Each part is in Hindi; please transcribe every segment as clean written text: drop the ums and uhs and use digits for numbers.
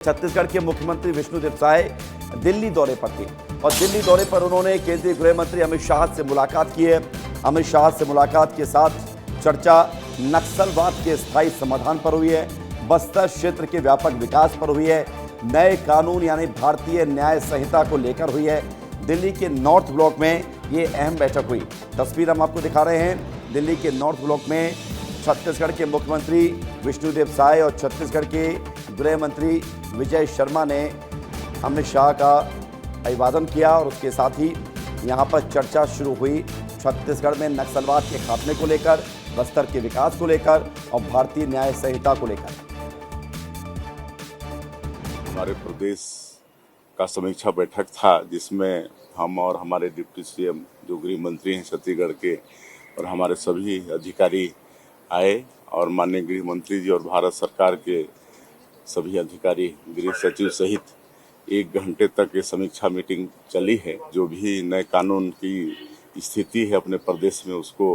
छत्तीसगढ़ के मुख्यमंत्री विष्णुदेव साय दिल्ली दौरे पर थे और दिल्ली दौरे पर उन्होंने केंद्रीय गृह मंत्री अमित शाह से मुलाकात की है। अमित शाह से मुलाकात के साथ चर्चा नक्सलवाद के स्थायी समाधान पर हुई है, बस्तर क्षेत्र के व्यापक विकास पर हुई है, नए कानून यानी भारतीय न्याय संहिता को लेकर हुई है। दिल्ली के नॉर्थ ब्लॉक में ये अहम बैठक हुई। तस्वीर हम आपको दिखा रहे हैं। दिल्ली के नॉर्थ ब्लॉक में छत्तीसगढ़ के मुख्यमंत्री विष्णुदेव साय और छत्तीसगढ़ के गृह मंत्री विजय शर्मा ने अमित शाह का अभिवादन किया और उसके साथ ही यहां पर चर्चा शुरू हुई छत्तीसगढ़ में नक्सलवाद के खात्मे को लेकर, बस्तर के विकास को लेकर और भारतीय न्याय संहिता को लेकर। हमारे प्रदेश का समीक्षा बैठक था जिसमें हम और हमारे डिप्टी सीएम जो गृह मंत्री हैं छत्तीसगढ़ के और हमारे सभी अधिकारी आए और माननीय गृह मंत्री जी और भारत सरकार के सभी अधिकारी, गृह सचिव सहित 1 घंटे तक ये समीक्षा मीटिंग चली है। जो भी नए कानून की स्थिति है अपने प्रदेश में उसको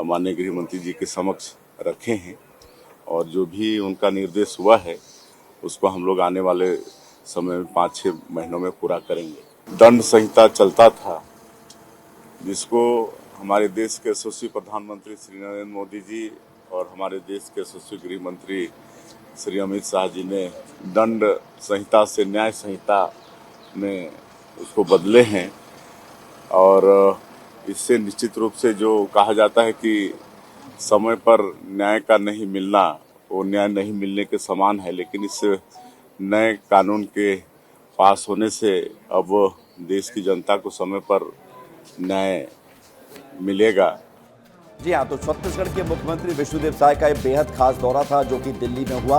माननीय गृह मंत्री जी के समक्ष रखे हैं और जो भी उनका निर्देश हुआ है उसको हम लोग आने वाले समय में 5-6 महीनों में पूरा करेंगे। दंड संहिता चलता था जिसको हमारे देश के यशस्वी प्रधानमंत्री श्री नरेंद्र मोदी जी और हमारे देश के यशस्वी गृह मंत्री श्री अमित शाह जी ने दंड संहिता से न्याय संहिता में उसको बदले हैं और इससे निश्चित रूप से जो कहा जाता है कि समय पर न्याय का नहीं मिलना वो न्याय नहीं मिलने के समान है, लेकिन इस नए कानून के पास होने से अब देश की जनता को समय पर न्याय मिलेगा। जी हाँ, तो छत्तीसगढ़ के मुख्यमंत्री विष्णुदेव साय का एक बेहद खास दौरा था जो कि दिल्ली में हुआ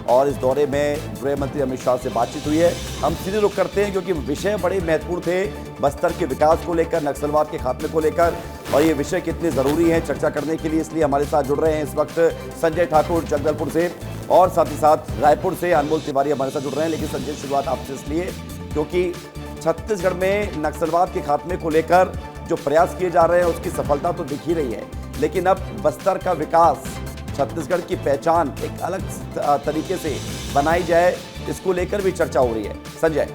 और इस दौरे में गृह मंत्री अमित शाह से बातचीत हुई है। हम सीधे रुख करते हैं क्योंकि विषय बड़े महत्वपूर्ण थे, बस्तर के विकास को लेकर, नक्सलवाद के खात्मे को लेकर, और ये विषय कितने ज़रूरी हैं चर्चा करने के लिए। इसलिए हमारे साथ जुड़ रहे हैं इस वक्त संजय ठाकुर जगदलपुर से और साथ ही साथ रायपुर से अनमोल तिवारी हमारे साथ जुड़ रहे हैं। लेकिन संजय, शुरुआत आपसे इसलिए क्योंकि छत्तीसगढ़ में नक्सलवाद के खात्मे को लेकर जो प्रयास किए जा रहे हैं उसकी सफलता तो दिख ही रही है, लेकिन अब बस्तर का विकास, छत्तीसगढ़ की पहचान एक अलग तरीके से बनाई जाए, इसको लेकर भी चर्चा हो रही है। संजय।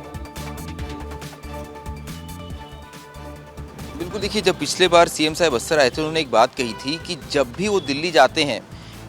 बिल्कुल, देखिए, जब पिछले बार सीएम साहब बस्तर आए थे उन्होंने एक बात कही थी कि जब भी वो दिल्ली जाते हैं,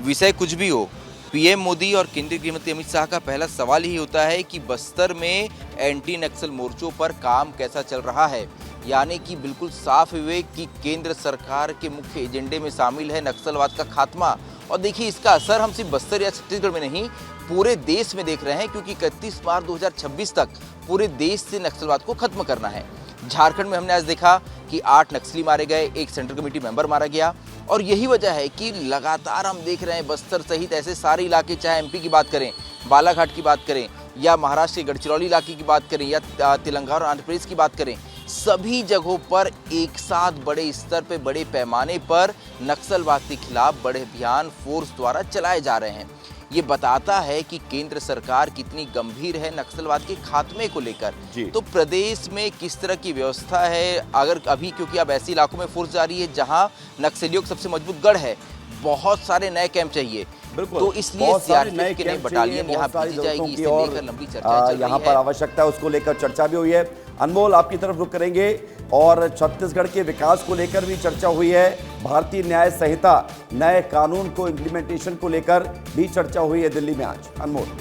विषय कुछ भी हो, पीएम मोदी और केंद्रीय गृह मंत्री अमित शाह का पहला सवाल ही होता है कि बस्तर में एंटी नक्सल मोर्चों पर काम कैसा चल रहा है। यानी कि बिल्कुल साफ हुए कि केंद्र सरकार के मुख्य एजेंडे में शामिल है नक्सलवाद का खात्मा। और देखिए, इसका असर हम सिर्फ बस्तर या छत्तीसगढ़ में नहीं पूरे देश में देख रहे हैं, क्योंकि 31 मार्च 2026 तक पूरे देश से नक्सलवाद को खत्म करना है। झारखंड में हमने आज देखा कि 8 नक्सली मारे गए, 1 सेंट्रल कमेटी मेंबर मारा गया और यही वजह है कि लगातार हम देख रहे हैं बस्तर सहित ऐसे सारे इलाके, चाहे एमपी की बात करें, बालाघाट की बात करें या महाराष्ट्र के गढ़चिरौली इलाके की बात करें या तेलंगाना और आंध्र प्रदेश की बात करें, सभी जगहों पर एक साथ बड़े स्तर पे, बड़े पैमाने पर नक्सलवाद के खिलाफ बड़े अभियान फोर्स द्वारा चलाए जा रहे हैं। ये बताता है कि केंद्र सरकार कितनी गंभीर है नक्सलवाद के खात्मे को लेकर। तो प्रदेश में किस तरह की व्यवस्था है, अगर अभी, क्योंकि अब ऐसे इलाकों में फोर्स जारी है जहां नक्सलियों का सबसे मजबूत गढ़ है, बहुत सारे नए कैंप चाहिए, तो इसलिए सीआरपीएफ के नए बटालियन यहाँ भेजी जाएगी। इसे लेकर लंबी चर्चा यहाँ पर आवश्यकता है, उसको लेकर चर्चा भी हुई है। अनमोल, आपकी तरफ रुख करेंगे और छत्तीसगढ़ के विकास को लेकर भी चर्चा हुई है, भारतीय न्याय संहिता, नए कानून को इम्प्लीमेंटेशन को लेकर भी चर्चा हुई है दिल्ली में आज। अनमोल।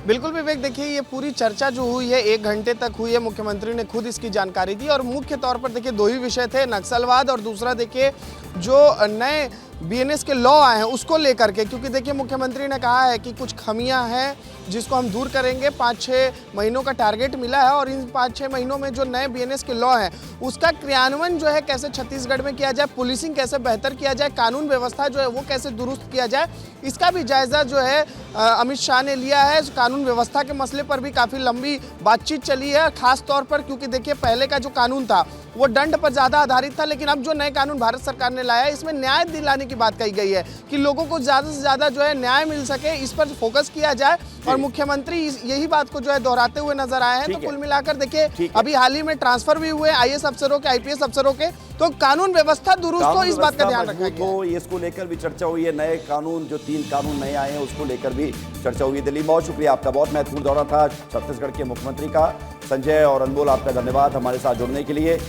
बिल्कुल विवेक, देखिए, ये पूरी चर्चा जो हुई है 1 घंटे तक हुई है। मुख्यमंत्री ने खुद इसकी जानकारी दी और मुख्य तौर पर देखिए 2 ही विषय थे, नक्सलवाद और दूसरा देखिए जो नए बीएनएस के लॉ आए हैं उसको लेकर के, क्योंकि देखिए मुख्यमंत्री ने कहा है कि कुछ खामियां हैं जिसको हम दूर करेंगे। 5-6 महीनों का टारगेट मिला है और इन 5-6 महीनों में जो नए बीएनएस के लॉ हैं उसका क्रियान्वयन जो है कैसे छत्तीसगढ़ में किया जाए, पुलिसिंग कैसे बेहतर किया जाए, कानून व्यवस्था जो है वो कैसे दुरुस्त किया जाए, इसका भी जायजा जो है अमित शाह ने लिया है। कानून व्यवस्था के मसले पर भी काफ़ी लंबी बातचीत चली है, खास तौर पर क्योंकि देखिए पहले का जो कानून था वो दंड पर ज़्यादा आधारित था, लेकिन अब जो नए कानून भारत सरकार ने लाया है इसमें न्याय दिलाने की बात कही गई है कि लोगों को ज़्यादा से ज़्यादा जो है न्याय मिल सके, इस पर फोकस किया जाए और मुख्यमंत्री यही बात को जो है दोहराते हुए नजर आए हैं। तो कुल मिलाकर देखिए अभी हाल ही में ट्रांसफर भी हुए आईएएस अफसरों के, आईपीएस अफसरों के, तो कानून व्यवस्था दुरुस्त हो, कानून इस बात का व्यवस्था ध्यान रखा मजबूत गया है। हो, इसको लेकर भी चर्चा हुई है। नए कानून, जो 3 कानून नए आए हैं, उसको लेकर भी चर्चा हुई है। दिल्ली में बहुत शुक्रिया आपका, बहुत महत्वपूर्ण दौरा था छत्तीसगढ़ के मुख्यमंत्री का। संजय और अनमोल, आपका धन्यवाद हमारे साथ जुड़ने के लिए।